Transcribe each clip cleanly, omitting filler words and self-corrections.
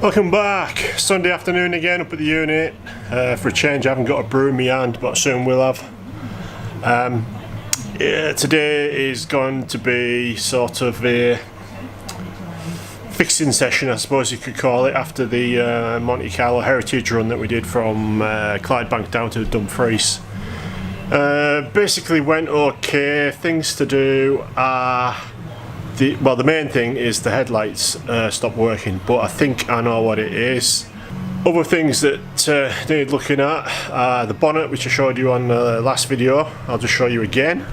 Welcome back. Sunday afternoon again up at the unit. For a change I haven't got a brew in my hand, but soon we'll have. Today is going to be sort of a fixing session, I suppose you could call it, after the Monte Carlo heritage run that we did from Clydebank down to Dumfries. Basically went okay. Things to do are the main thing is the headlights stopped working, but I think I know what it is. Other things that need looking at are the bonnet, which I showed you on the last video. I'll just show you again.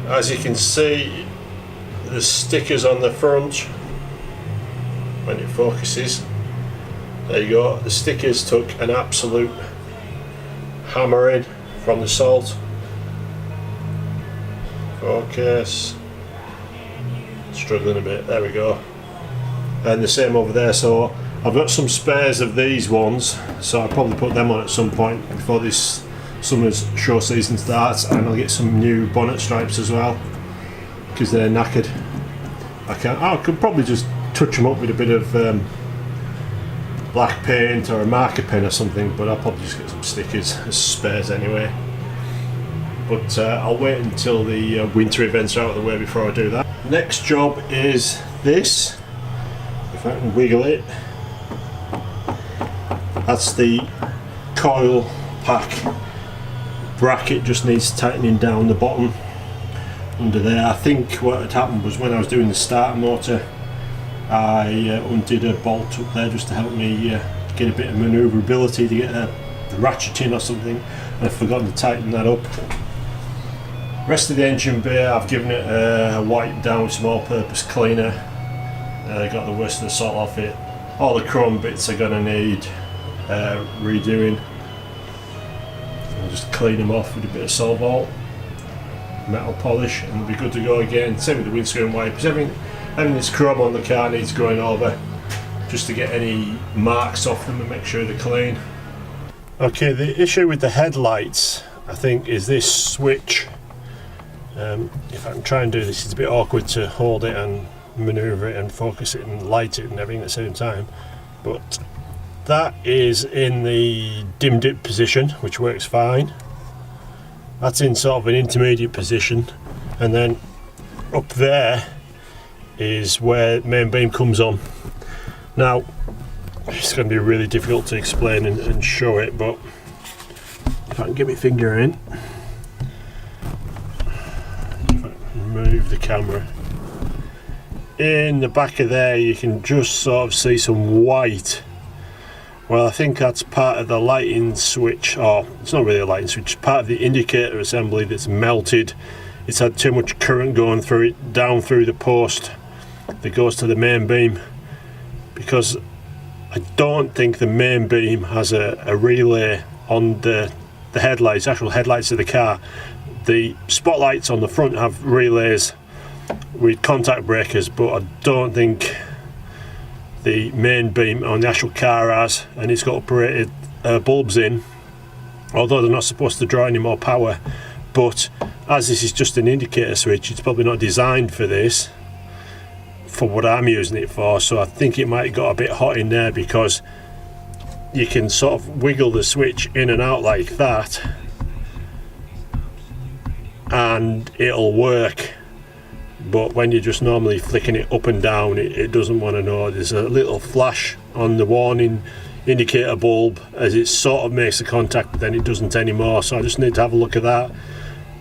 As you can see, the stickers on the front, when it focuses, there you go, the stickers took an absolute hammering from the salt. Focus, struggling a bit, there we go. And the same over there, so I've got some spares of these ones, so I'll probably put them on at some point before this summer's show season starts, and I'll get some new bonnet stripes as well because they're knackered. I could probably just touch them up with a bit of black paint or a marker pen or something, but I'll probably just get some stickers as spares anyway. But I'll wait until the winter events are out of the way before I do that. Next job is this, if I can wiggle it. That's the coil pack bracket, just needs tightening down the bottom under there. I think what had happened was when I was doing the starter motor, I undid a bolt up there just to help me get a bit of manoeuvrability to get the ratchet in or something, and I've forgotten to tighten that up. Rest of the engine bay, I've given it a wipe down with some all-purpose cleaner. Got the worst of the salt off it. All the chrome bits are going to need redoing. I'll just clean them off with a bit of Solvol, metal polish, and we'll be good to go again. Same with the windscreen wipers. Having this chrome on the car needs going over just to get any marks off them and make sure they're clean. Okay, the issue with the headlights, I think, is this switch. If I can try and do this, it's a bit awkward to hold it and manoeuvre it and focus it and light it and everything at the same time, but that is in the dim dip position, which works fine. That's in sort of an intermediate position, and then up there is where main beam comes on. Now it's going to be really difficult to explain and show it, but if I can get my finger in, if I can move the camera, in the back of there you can just sort of see some white. Well, I think that's part of the lighting switch, or it's not really a lighting switch, it's part of the indicator assembly that's melted. It's had too much current going through it, down through the post that goes to the main beam, because I don't think the main beam has a relay on the headlights, actual headlights of the car. The spotlights on the front have relays with contact breakers, but I don't think the main beam on the actual car has, and it's got operated bulbs in, although they're not supposed to draw any more power. But as this is just an indicator switch, it's probably not designed for this, for what I'm using it for, so I think it might have got a bit hot in there, because you can sort of wiggle the switch in and out like that and it'll work. But when you're just normally flicking it up and down, it doesn't want to know. There's a little flash on the warning indicator bulb as it sort of makes the contact, but then it doesn't anymore. So I just need to have a look at that,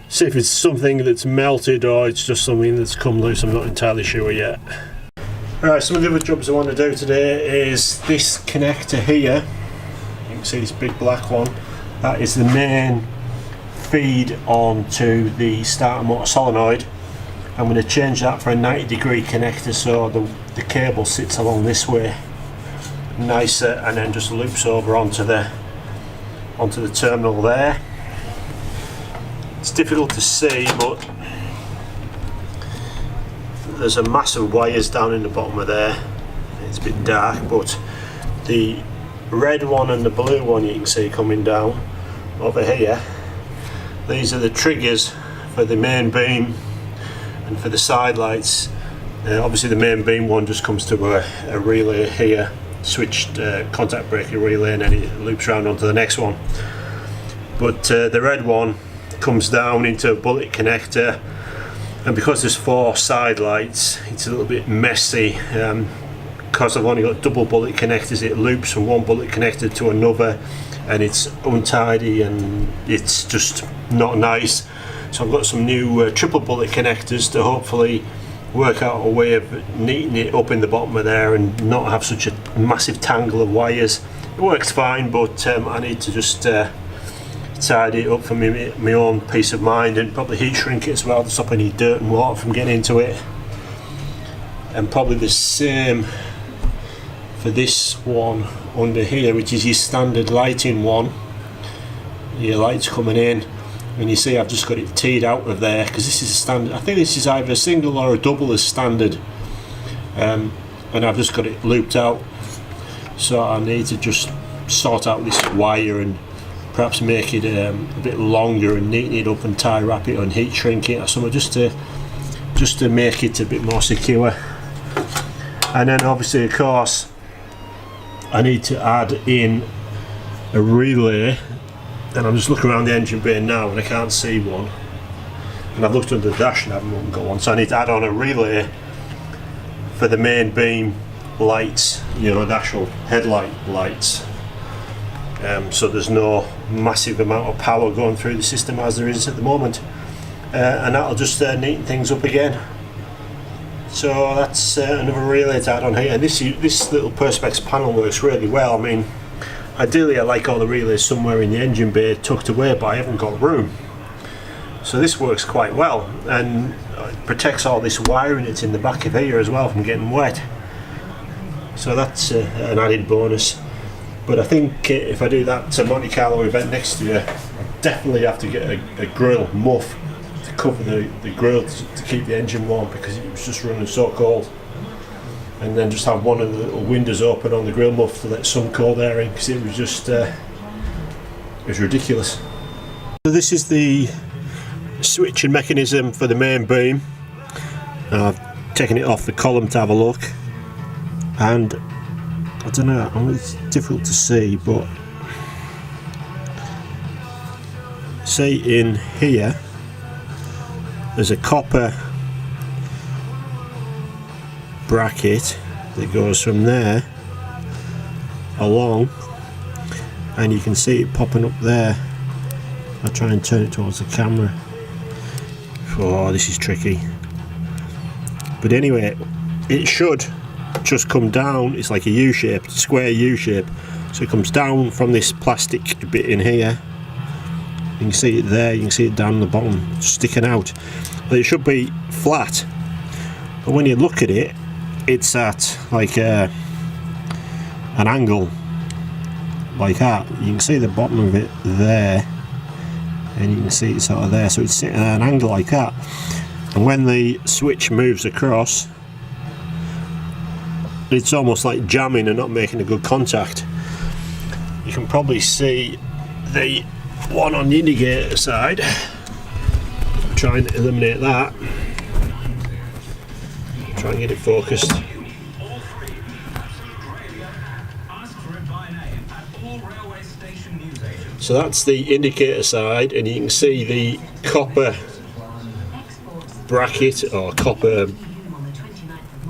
see if it's something that's melted or it's just something that's come loose. I'm not entirely sure yet. Alright, some of the other jobs I want to do today is this connector here. You can see this big black one. That is the main feed onto the starter motor solenoid. I'm going to change that for a 90-degree connector, so the cable sits along this way nicer, and then just loops over onto the terminal there. It's difficult to see, but there's a massive wires down in the bottom of there. It's a bit dark, but the red one and the blue one you can see coming down over here, these are the triggers for the main beam And for the side lights, obviously the main beam one just comes to a relay here, switched contact breaker relay, and then it loops around onto the next one. But the red one comes down into a bullet connector, and because there's 4 side lights, it's a little bit messy. Because I've only got double bullet connectors, it loops from one bullet connector to another, and it's untidy and it's just not nice. So I've got some new triple bullet connectors to hopefully work out a way of neatening it up in the bottom of there and not have such a massive tangle of wires. It works fine, but I need to just tidy it up for my own peace of mind, and probably heat shrink it as well to stop any dirt and water from getting into it. And probably the same for this one under here, which is your standard lighting one. Your lights coming in, and you see I've just got it teed out of there because this is a standard. I think this is either a single or a double as standard, and I've just got it looped out. So I need to just sort out this wire and perhaps make it a bit longer and neaten it up and tie wrap it and heat shrink it or something, just to make it a bit more secure. And then obviously, of course, I need to add in a relay, and I'm just looking around the engine bay now and I can't see one, and I've looked under the dash and I haven't got one, so I need to add on a relay for the main beam lights, you know, the actual headlight lights, so there's no massive amount of power going through the system as there is at the moment, and that'll just neaten things up again. So that's another relay to add on here, and this little Perspex panel works really well. I mean, ideally I like all the relays somewhere in the engine bay tucked away, but I haven't got room. So this works quite well, and it protects all this wiring that's in the back of here as well from getting wet. So that's an added bonus. But I think if I do that Monte Carlo event next year, I definitely have to get a grill muff to cover the grill to keep the engine warm, because it was just running so cold. And then just have one of the little windows open on the grill muff to let some cold air in, because it was just it was ridiculous. So this is the switching mechanism for the main beam. I've taken it off the column to have a look, and I don't know, it's difficult to see, but say in here there's a copper bracket that goes from there along, and you can see it popping up there. I'll try and turn it towards the camera. Oh, this is tricky. But anyway, it should just come down. It's like a U-shaped, square U-shape. So it comes down from this plastic bit in here. You can see it there, you can see it down the bottom, sticking out. But it should be flat. But when you look at it, it's at like an angle, like that. You can see the bottom of it there, and you can see it sort of there. So it's sitting at an angle like that. And when the switch moves across, it's almost like jamming and not making a good contact. You can probably see the one on the indicator side. Try and eliminate that. Try and get it focused. So that's the indicator side, and you can see the copper bracket or copper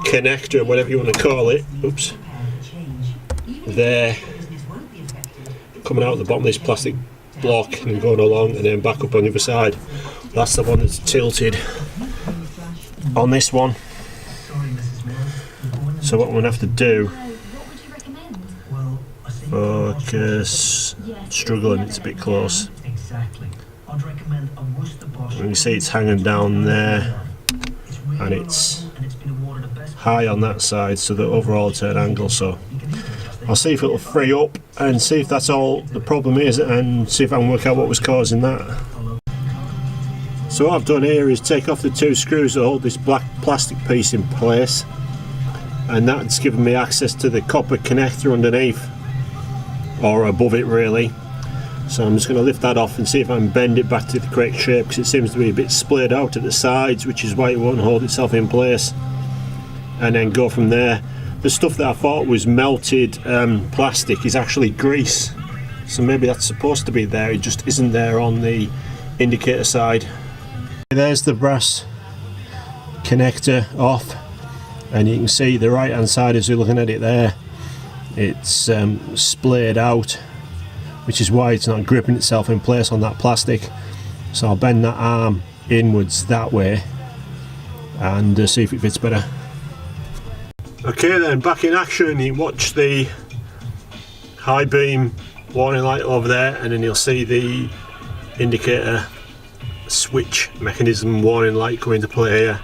connector, whatever you want to call it, oops, there, coming out at the bottom of this plastic block and going along and then back up on the other side. That's the one that's tilted on this one. So what I'm going to have to do, focus, struggling, it's a bit close. You can see it's hanging down there, and it's high on that side, so the overall it's at an angle. So I'll see if it'll free up and see if that's all the problem is, and see if I can work out what was causing that. So what I've done here is take off the 2 screws that hold this black plastic piece in place, and that's given me access to the copper connector underneath, or above it really. So I'm just going to lift that off and see if I can bend it back to the correct shape, because it seems to be a bit splayed out at the sides, which is why it won't hold itself in place, and then go from there. The stuff that I thought was melted plastic is actually grease, so maybe that's supposed to be there, it just isn't there on the indicator side. There's the brass connector off, and you can see the right hand side as you're looking at it there, it's splayed out, which is why it's not gripping itself in place on that plastic. So I'll bend that arm inwards that way and see if it fits better. Okay then, back in action. You watch the high beam warning light over there, and then you'll see the indicator switch mechanism warning light come into play here.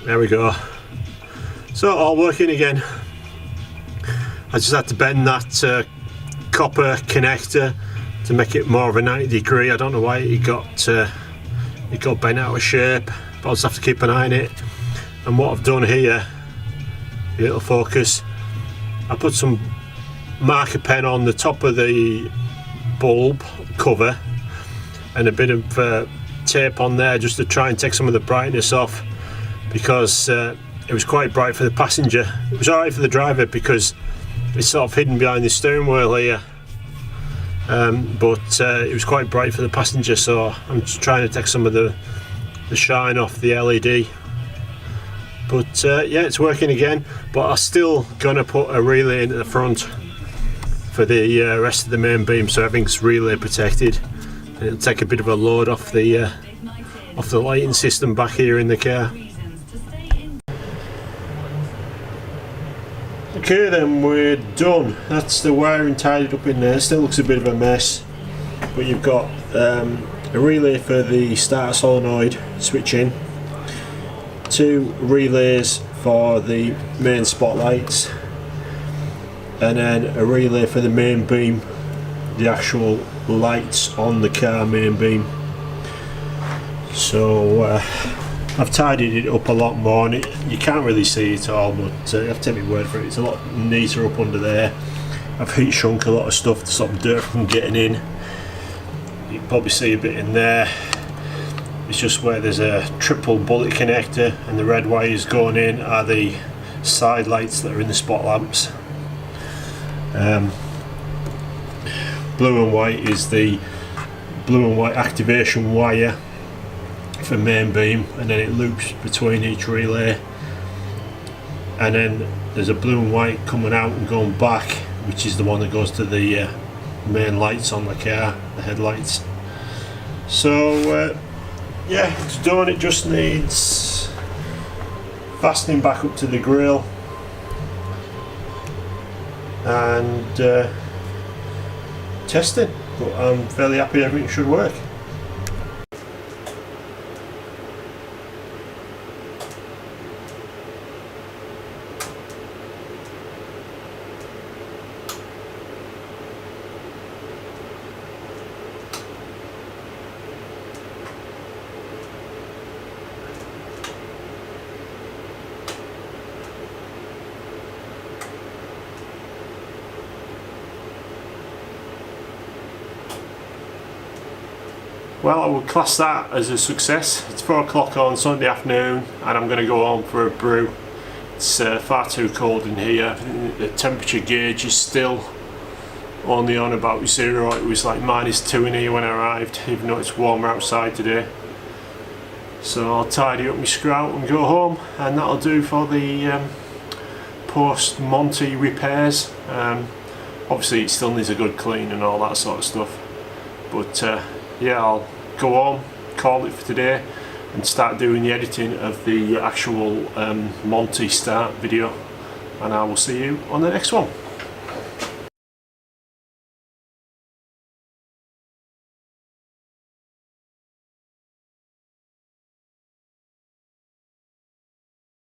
There we go. So all working again. I just had to bend that copper connector to make it more of a 90 degree. I don't know why it got bent out of shape, but I'll just have to keep an eye on it. And what I've done here, it'll focus, I put some marker pen on the top of the bulb cover and a bit of tape on there just to try and take some of the brightness off, because it was quite bright for the passenger. It was alright for the driver because it's sort of hidden behind the steering wheel here, but it was quite bright for the passenger, so I'm just trying to take some of the shine off the LED. But yeah, it's working again, but I'm still gonna put a relay into the front for the rest of the main beam, so everything's relay protected, and it'll take a bit of a load off the lighting system back here in the car. Okay then, we're done. That's the wiring tidied up in there. Still looks a bit of a mess, but you've got a relay for the starter solenoid switch in, 2 relays for the main spotlights, and then a relay for the main beam, the actual lights on the car main beam. So I've tidied it up a lot more, and you can't really see it all, but you have to take my word for it, it's a lot neater up under there. I've heat shrunk a lot of stuff to stop dirt from getting in. You can probably see a bit in there. It's just where there's a triple bullet connector and the red wires going in are the side lights that are in the spot lamps. Blue and white is the blue and white activation wire for main beam, and then it loops between each relay, and then there's a blue and white coming out and going back, which is the one that goes to the main lights on the car, the headlights. So yeah, it's done. It just needs fastening back up to the grille and testing, but I'm fairly happy everything should work. Well, I would class that as a success. It's 4 o'clock on Sunday afternoon and I'm going to go home for a brew. It's far too cold in here. The temperature gauge is still only on about 0. It was like -2 in here when I arrived, even though it's warmer outside today. So I'll tidy up my scrout and go home, and that'll do for the post Monte repairs. Obviously it still needs a good clean and all that sort of stuff, but yeah, I'll go home, call it for today, and start doing the editing of the actual Monte start video, and I will see you on the next one.